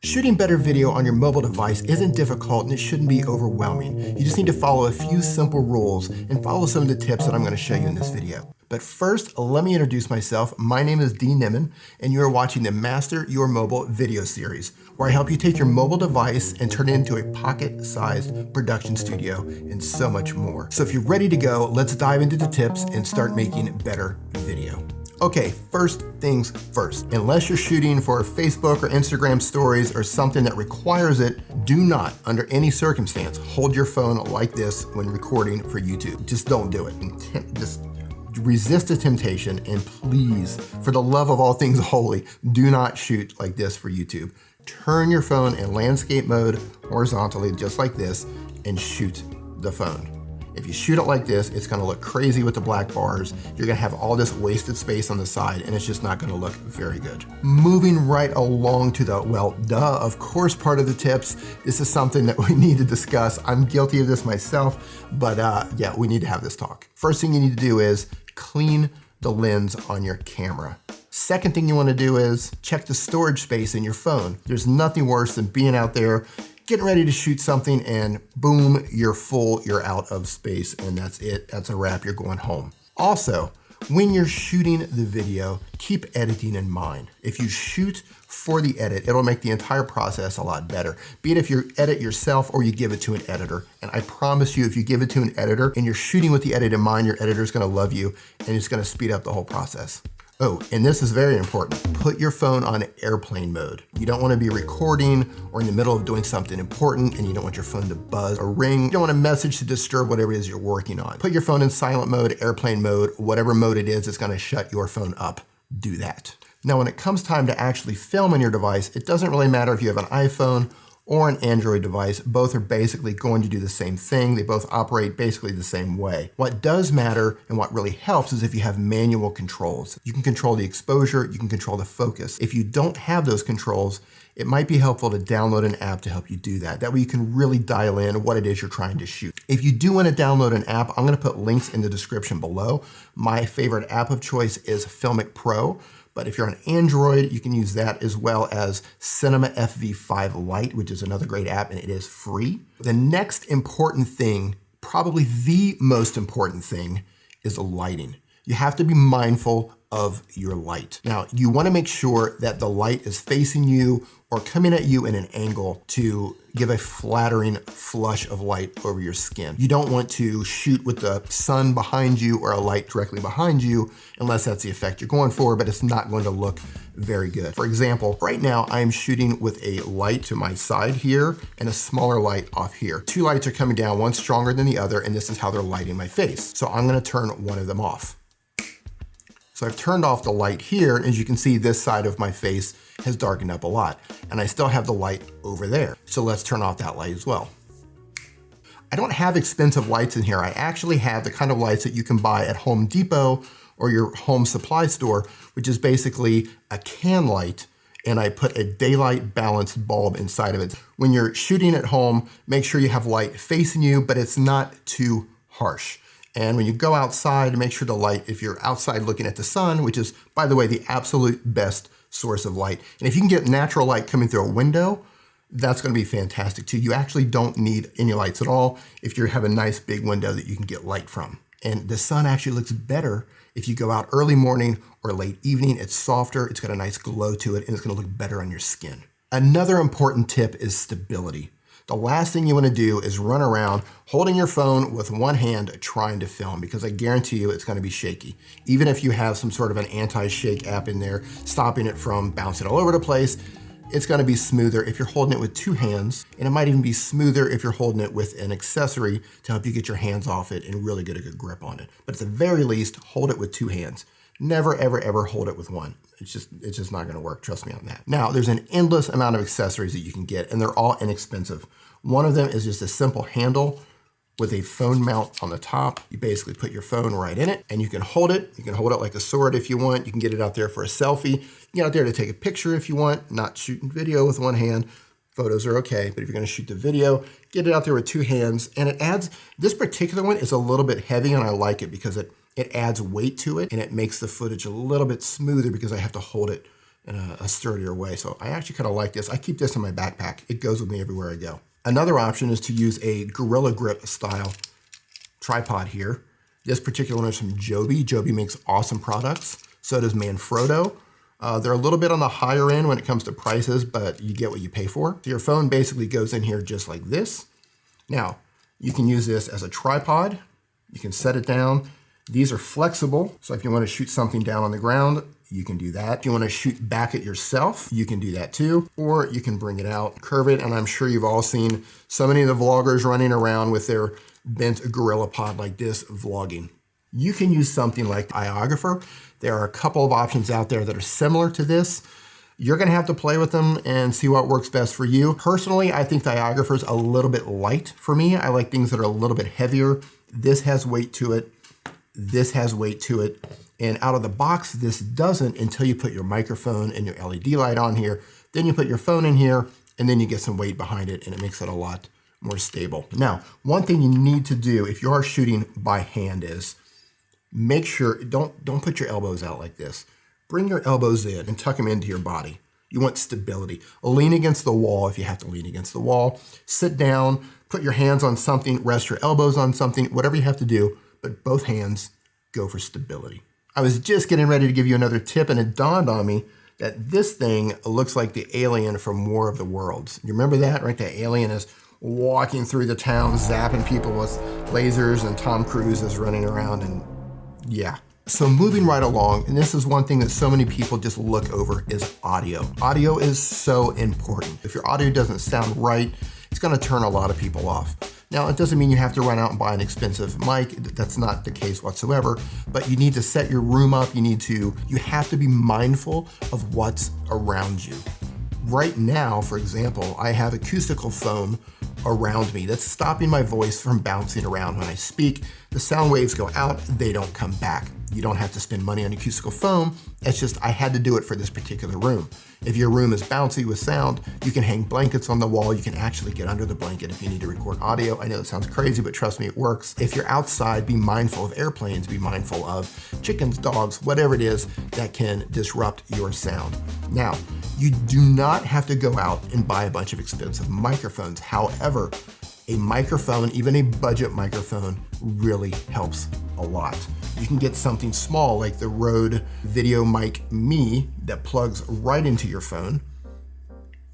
Shooting better video on your mobile device isn't difficult and it shouldn't be overwhelming. You just need to follow a few simple rules and follow some of the tips that I'm going to show you in this video. But first, let me introduce myself. My name is Nimmin, and you are watching the Master Your Mobile video series, where I help you take your mobile device and turn it into a pocket-sized production studio and so much more. So if you're ready to go, let's dive into the tips and start making better video. Okay, first things first. Unless you're shooting for Facebook or Instagram stories or something that requires it, do not, under any circumstance, hold your phone like this when recording for YouTube. Just don't do it. Just resist the temptation, and please, for the love of all things holy, do not shoot like this for YouTube. Turn your phone in landscape mode horizontally, just like this, and shoot the phone. If you shoot it like this, it's gonna look crazy with the black bars. You're gonna have all this wasted space on the side, and it's just not gonna look very good. Moving right along to the, well, of course, part of the tips. This is something that we need to discuss. I'm guilty of this myself, but yeah, we need to have this talk. First thing you need to do is clean the lens on your camera. Second thing you wanna do is check the storage space in your phone. There's nothing worse than being out there getting ready to shoot something and boom, you're full, you're out of space, and that's it, that's a wrap, you're going home. Also, when you're shooting the video, keep editing in mind. If you shoot for the edit, it'll make the entire process a lot better. Be it if you edit yourself or you give it to an editor. And I promise you, if you give it to an editor and you're shooting with the edit in mind, your editor's gonna love you and it's gonna speed up the whole process. Oh, and this is very important. Put your phone on airplane mode. You don't want to be recording or in the middle of doing something important and you don't want your phone to buzz or ring. You don't want a message to disturb whatever it is you're working on. Put your phone in silent mode, airplane mode, whatever mode it is, it's going to shut your phone up. Do that. Now, when it comes time to actually film on your device, it doesn't really matter if you have an iPhone or an Android device. Both are basically going to do the same thing. They both operate basically the same way. What does matter and what really helps is if you have manual controls. You can control the exposure, you can control the focus. If you don't have those controls, it might be helpful to download an app to help you do that. That way you can really dial in what it is you're trying to shoot. If you do want to download an app, I'm gonna put links in the description below. My favorite app of choice is Filmic Pro. But if you're on Android, you can use that, as well as Cinema FV5 Lite, which is another great app, and it is free. The next important thing, probably the most important thing, is lighting. You have to be mindful of your light. Now, you want to make sure that the light is facing you or coming at you in an angle to give a flattering flush of light over your skin. You don't want to shoot with the sun behind you or a light directly behind you unless that's the effect you're going for, but it's not going to look very good. For example, right now I'm shooting with a light to my side here and a smaller light off here. Two lights are coming down, one stronger than the other, and this is how they're lighting my face. So I'm gonna turn one of them off. So I've turned off the light here, and as you can see, this side of my face has darkened up a lot, and I still have the light over there. So let's turn off that light as well. I don't have expensive lights in here. I actually have the kind of lights that you can buy at Home Depot or your home supply store, which is basically a can light, and I put a daylight balanced bulb inside of it. When you're shooting at home, make sure you have light facing you, but it's not too harsh. And when you go outside, make sure the light, if you're outside looking at the sun, which is, by the way, the absolute best source of light. And if you can get natural light coming through a window, that's gonna be fantastic too. You actually don't need any lights at all if you have a nice big window that you can get light from. And the sun actually looks better if you go out early morning or late evening. It's softer, it's got a nice glow to it, and it's gonna look better on your skin. Another important tip is stability. The last thing you want to do is run around holding your phone with one hand trying to film, because I guarantee you it's going to be shaky. Even if you have some sort of an anti-shake app in there, stopping it from bouncing all over the place, it's going to be smoother if you're holding it with two hands, and it might even be smoother if you're holding it with an accessory to help you get your hands off it and really get a good grip on it. But at the very least, hold it with two hands. Never, ever, ever hold it with one. It's just not gonna work, trust me on that. Now, there's an endless amount of accessories that you can get, and they're all inexpensive. One of them is just a simple handle with a phone mount on the top. You basically put your phone right in it, and you can hold it. You can hold it like a sword if you want. You can get it out there for a selfie. You can get out there to take a picture if you want, not shooting video with one hand. Photos are okay, but if you're gonna shoot the video, get it out there with two hands. And it adds, this particular one is a little bit heavy, and I like it because it adds weight to it, and it makes the footage a little bit smoother because I have to hold it in a sturdier way. So I actually kind of like this. I keep this in my backpack. It goes with me everywhere I go. Another option is to use a Gorilla Grip style tripod here. This particular one is from Joby. Joby makes awesome products. So does Manfrotto. They're a little bit on the higher end when it comes to prices, but you get what you pay for. So your phone basically goes in here just like this. Now, you can use this as a tripod. You can set it down. These are flexible, so if you want to shoot something down on the ground, you can do that. If you want to shoot back at yourself, you can do that too, or you can bring it out, curve it, and I'm sure you've all seen so many of the vloggers running around with their bent gorilla pod like this vlogging. You can use something like Iographer. There are a couple of options out there that are similar to this. You're gonna have to play with them and see what works best for you. Personally, I think the Iographer is a little bit light for me. I like things that are a little bit heavier. This has weight to it. This has weight to it. And out of the box, this doesn't until you put your microphone and your LED light on here. Then you put your phone in here, and then you get some weight behind it, and it makes it a lot more stable. Now, one thing you need to do if you are shooting by hand is make sure, don't put your elbows out like this. Bring your elbows in and tuck them into your body. You want stability. Lean against the wall if you have to lean against the wall. Sit down, put your hands on something, rest your elbows on something, whatever you have to do, but both hands go for stability. I was just getting ready to give you another tip, and it dawned on me that this thing looks like the alien from War of the Worlds. You remember that, right? The alien is walking through the town, zapping people with lasers, and Tom Cruise is running around, and yeah. So moving right along, and this is one thing that so many people just look over, is audio. Audio is so important. If your audio doesn't sound right, it's gonna turn a lot of people off. Now, it doesn't mean you have to run out and buy an expensive mic. That's not the case whatsoever, but you need to set your room up. You have to be mindful of what's around you. Right now, for example, I have acoustical foam around me that's stopping my voice from bouncing around when I speak. The sound waves go out, they don't come back. You don't have to spend money on acoustical foam. It's just, I had to do it for this particular room. If your room is bouncy with sound, you can hang blankets on the wall. You can actually get under the blanket if you need to record audio. I know it sounds crazy, but trust me, it works. If you're outside, be mindful of airplanes, be mindful of chickens, dogs, whatever it is that can disrupt your sound. Now, you do not have to go out and buy a bunch of expensive microphones. However, a microphone, even a budget microphone, really helps a lot. You can get something small like the Rode Video Mic Me that plugs right into your phone.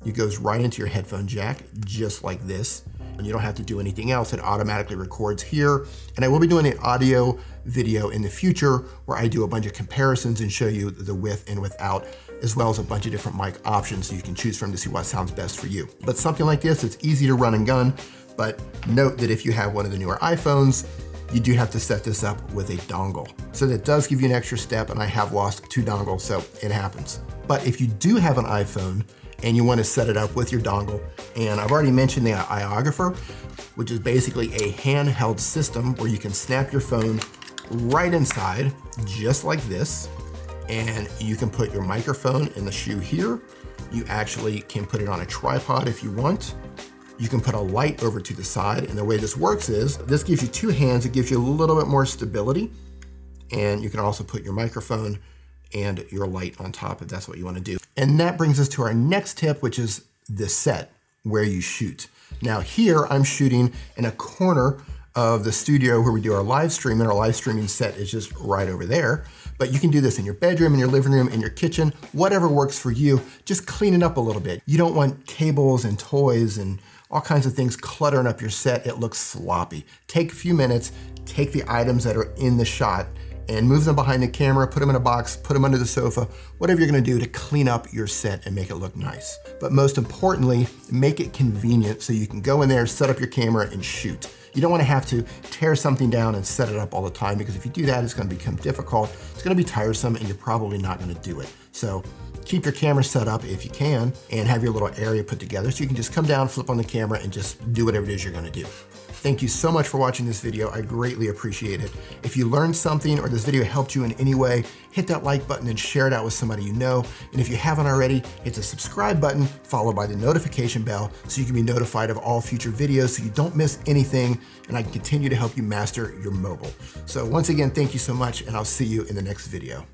It goes right into your headphone jack, just like this. And you don't have to do anything else. It automatically records here. And I will be doing an audio video in the future where I do a bunch of comparisons and show you the with and without, as well as a bunch of different mic options so you can choose from to see what sounds best for you. But something like this, it's easy to run and gun. But note that if you have one of the newer iPhones, you do have to set this up with a dongle. So that does give you an extra step, and I have lost 2 dongles, so it happens. But if you do have an iPhone and you want to set it up with your dongle, and I've already mentioned the Iographer, which is basically a handheld system where you can snap your phone right inside, just like this, and you can put your microphone in the shoe here. You actually can put it on a tripod if you want. You can put a light over to the side, and the way this works is, this gives you 2 hands, it gives you a little bit more stability, and you can also put your microphone and your light on top if that's what you want to do. And that brings us to our next tip, which is the set where you shoot. Now here, I'm shooting in a corner of the studio where we do our live stream, and our live streaming set is just right over there. But you can do this in your bedroom, in your living room, in your kitchen, whatever works for you. Just clean it up a little bit. You don't want cables and toys and all kinds of things cluttering up your set. It looks sloppy. Take a few minutes, take the items that are in the shot and move them behind the camera, put them in a box, put them under the sofa, whatever you're gonna do to clean up your set and make it look nice. But most importantly, make it convenient so you can go in there, set up your camera and shoot. You don't wanna have to tear something down and set it up all the time, because if you do that, it's gonna become difficult, it's gonna be tiresome, and you're probably not gonna do it. So keep your camera set up if you can, and have your little area put together so you can just come down, flip on the camera, and just do whatever it is you're gonna do. Thank you so much for watching this video. I greatly appreciate it. If you learned something or this video helped you in any way, hit that like button and share it out with somebody you know. And if you haven't already, hit the subscribe button followed by the notification bell so you can be notified of all future videos so you don't miss anything, and I can continue to help you master your mobile. So once again, thank you so much, and I'll see you in the next video.